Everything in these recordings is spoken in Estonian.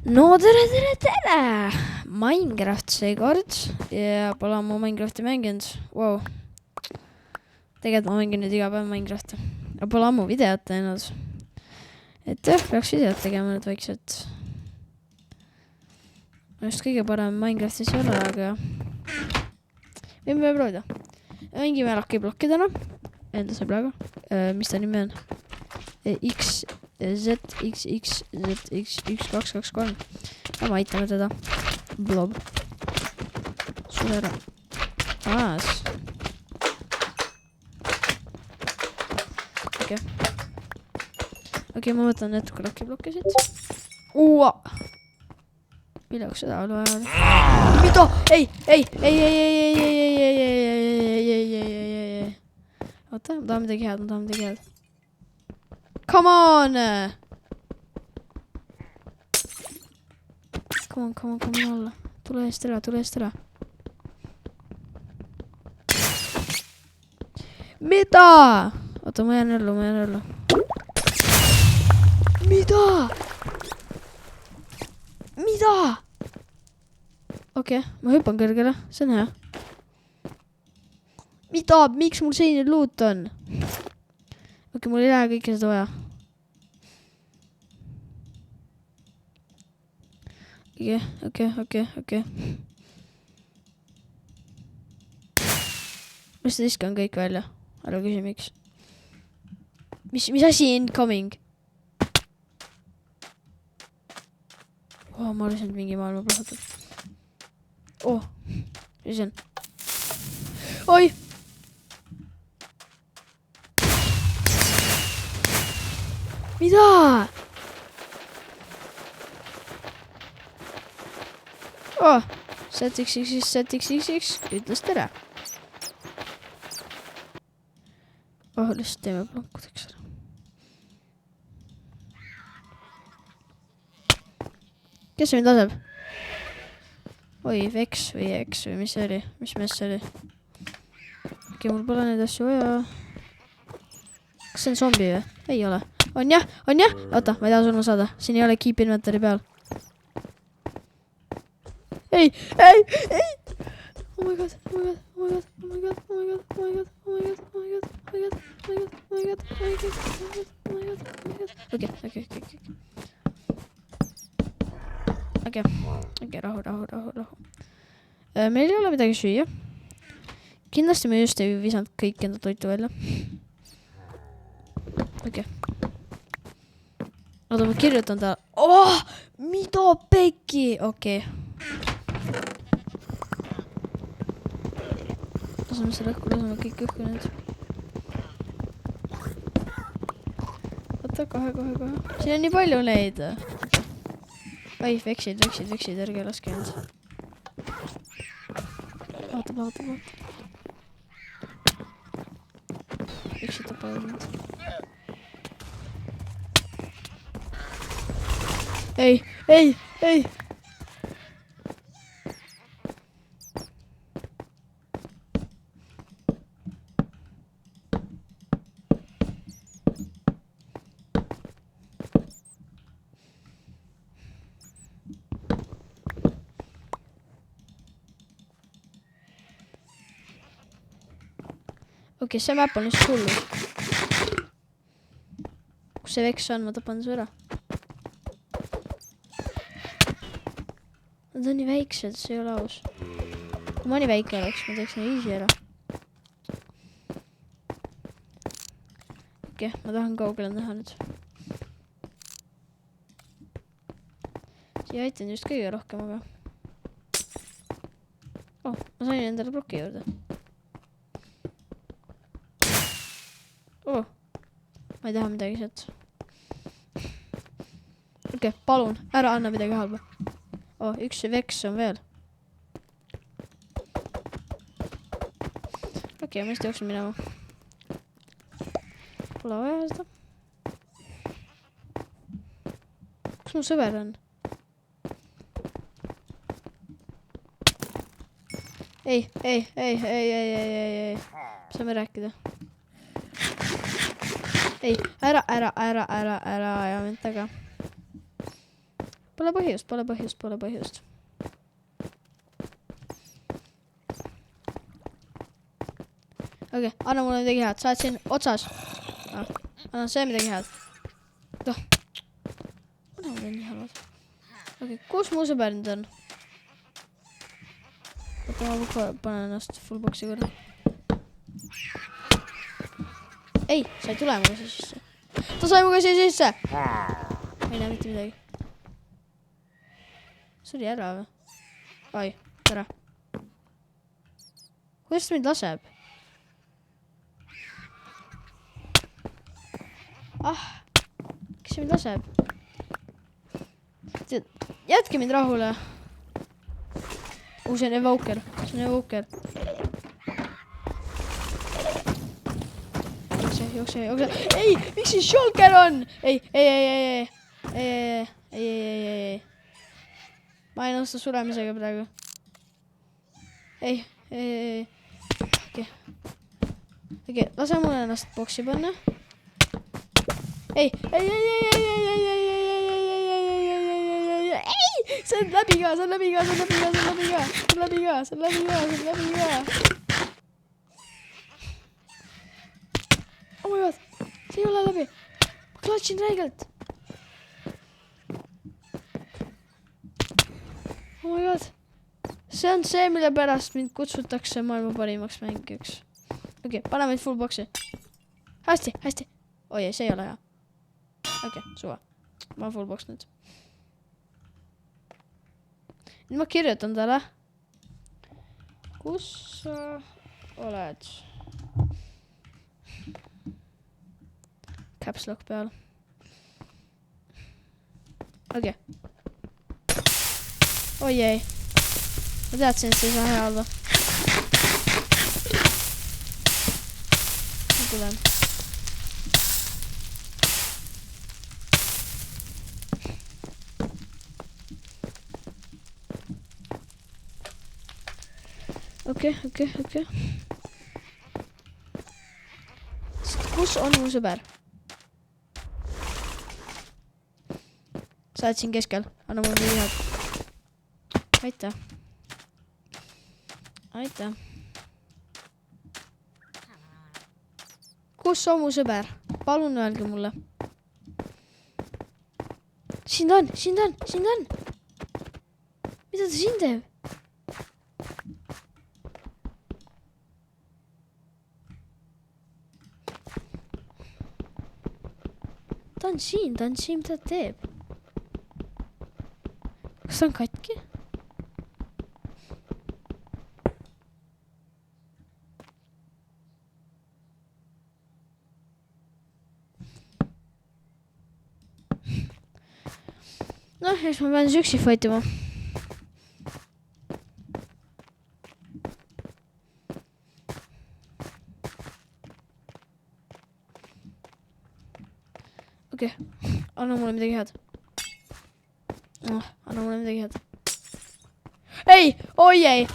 No tere! Minecraft seekord ja pole ammu Minecrafti mänginud. Wow. Tegelikult ma mängin nüüd iga päev Minecrafti. Aga pole ammu videot teinud. Et jah, peaks videot tegema nüüd vaikselt. Just kõige parem Minecraftis ei ole, aga võime proovida. Mängime lakiblokkidena. Enda sõbraga. Mis ta nimi on? X, Z, X, X, Z, X, 1, 2, 2, 3. Ja me aitame teda. Blob. Sulle ära. Aas. Okei, ma võtan natuke lakiblokki siit. Uua! Milleks seda oli vaja? Mida? Ei! Oota, ma tahan midagi head. Come on! Come on alla. Tule eest ära. Mida? Oota, ma jään ellu. Mida? Okei, ma hüppan kõrgele. See on hea. Mida? Miks mul selline loot on? Okei, mul ei lähe kõike seda vaja. Okei. Ma seda iskan kõik välja. Ära küsi, miks. Mis asi incoming? Ma arvasin, et mingi maailma plahvatab. Mis on? Oi! Mida? ZXX, ütles tere. Lihtsalt teeme plankudeks ära. Kes mind laseb? Oi, Vex või X või mis see oli? Mis mees see oli? Okei, mul pole neid asju vaja. Kas see on zombi või? Ei ole. On jah? Oota, ma ei taha surma saada. Siin ei ole keep inventory peal. Ei! Oh my god. Okei, rahu. Meil ei ole midagi süüa. Kindlasti me just ei visanud kõik enda toitu välja. Okei. Oota, ma kirjutan ta. Mida pekki? Okei. Laseme selle kõik õhku nüüd. Oota, kohe. Siin on nii palju neid. Oi, veksid, ärge laske nüüd. Vaata. Veksid tapavad nüüd. Ei! Okei, see map on just hullu. Kus see Vex on, ma tapan su ära. Nad on nii väiksed, see ei ole aus. Kui ma nii väike oleks, ma teeks nii easy ära. Okei, ma tahan kaugele näha nüüd. Siia aitan just kõige rohkem, aga... ma sain endale bloki juurde. Ma ei taha midagi sealt. Okei, palun, ära anna midagi halba. Üks Vex on veel. Okei, ma just jooksin minema. Pole vaja seda. Kus mu sõber on? Ei. Saame rääkida. Ei, ära aja mind taga. Pole põhjust. Okei, anna mulle midagi head. Sa oled siin otsas. Anna see midagi head. Anna mulle nii halvad. Okei, kus mu sõber nüüd on? Oota, ma panen ennast full boxi korda. Ei, sa ei tule mulle siia sisse. Ta sai muga siia sisse. Ma ei näe mitte midagi. See oli ära või? Ai, tere. Kuidas ta mind laseb? Kes see mind laseb? Jätke mind rahule. See on evoker. Jookse. Ei, miks siin shulker on? Ei. Ma ei nõusta suremisega praegu. Ei. Okei, lase mulle ennast boksi panna. Ei. See on läbi ka. Oh my god, see ei ole läbi. Ma klatsin räigelt. Oh my god. See on see, mille pärast mind kutsutakse maailma parimaks mängijaks. Okei, pane meid full boxi. Hästi. Oi ei, see ei ole hea. Okei, suva. Ma olen full box nüüd. Nüüd ma kirjutan talle. Kus sa oled? Caps lock peal. Okei. Oi ei. Ma teadsin, et see ei saa hea olla. Ma tulen. Okei. Kus on mu sõber? Sa oled siin keskel. Anna mulle nii head. Aitäh. Kus on mu sõber? Palun öelge mulle. Siin ta on. Mida ta siin teeb? Ta on siin, mida ta teeb? Kas ta on katki? Eks ma pean üksi fightima. Okei, anna mulle midagi head. Ei, oi ei.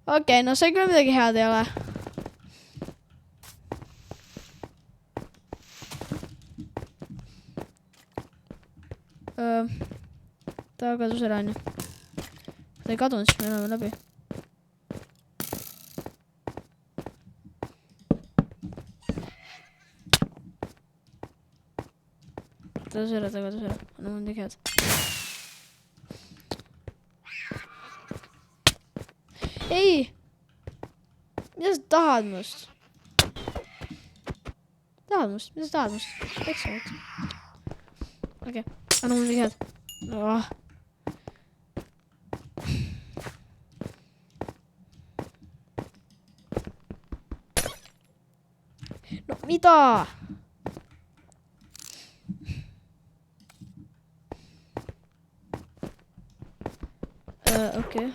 Okei, no see küll midagi head ei ole. Ta kadus ära, on ju. Ta ei kadunud, siis me elame läbi. Ta kadus ära. Anna mul midagi head. Ei! Mida sa tahad must? Mida sa tahad must? Eksamit. Okei, anna mul midagi head. No mida? Okei.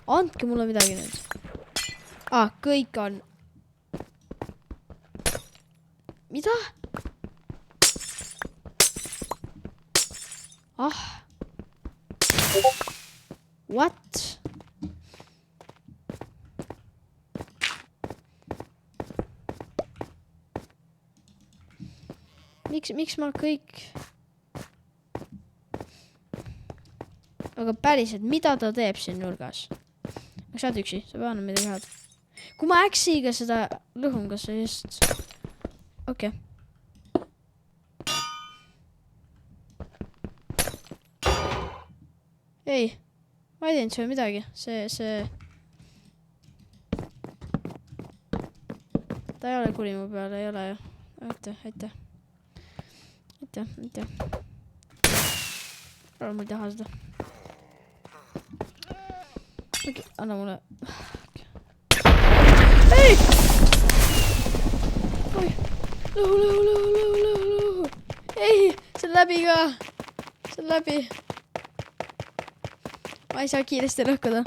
Andke mulle midagi nüüd. Kõik on. Mida? What? Miks ma kõik... Aga päriselt, mida ta teeb siin nurgas? Kas sa oled üksi? Sa pead midagi head. Kui ma äksiga seda lõhun, kas see just... Okei. Ei, ma ei teinud sulle midagi. See... Ta ei ole kuri mu peale, ei ole ju. Aitäh. Ära mul taha seda. Okei, anna mulle. Ei! Oi! Lõhu. Ei! See on läbi ka. See on läbi. Ma ei saa kiiresti lõhkuda.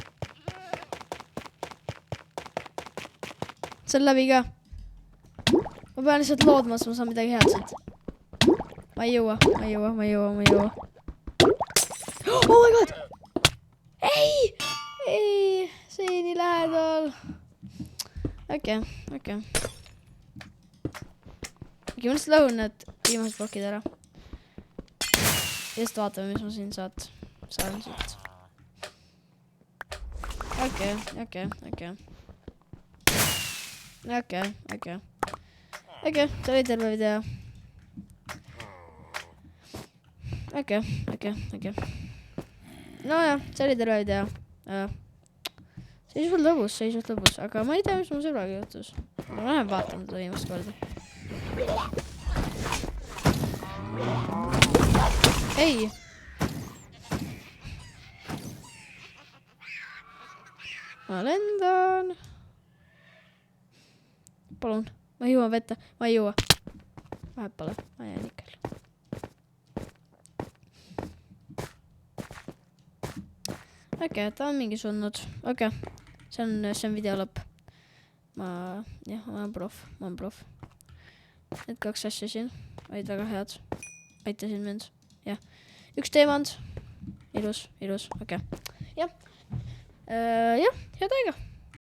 See on läbi ka. Ma pean lihtsalt loodma, ma saan midagi head siit. Ma ei jõua. Oh my god! Ei! See ei nii lähedal. Okei. Ma lihtsalt lõhun need viimased blokid ära. Ja just vaatame, mis ma siin saan siit. Okei. See oli terve video. Okei. Nojah, see oli terve video. See ei suht lõbus, aga ma ei tea, mis mu sõbraga juhtus. Ma lähen vaatama seda viimast korda. Ei! Ma lendan. Palun, ma jõuan vette, ma ei jõua. Vahet pole, ma jään ikka. Okei, ta on mingi sunnud. Okei, see on video lõpp. Ma olen prof. Need 2 asja siin olid väga head. Aitasin mind. Jah. Üks teemand. Ilus. Okei. Jah, head aega.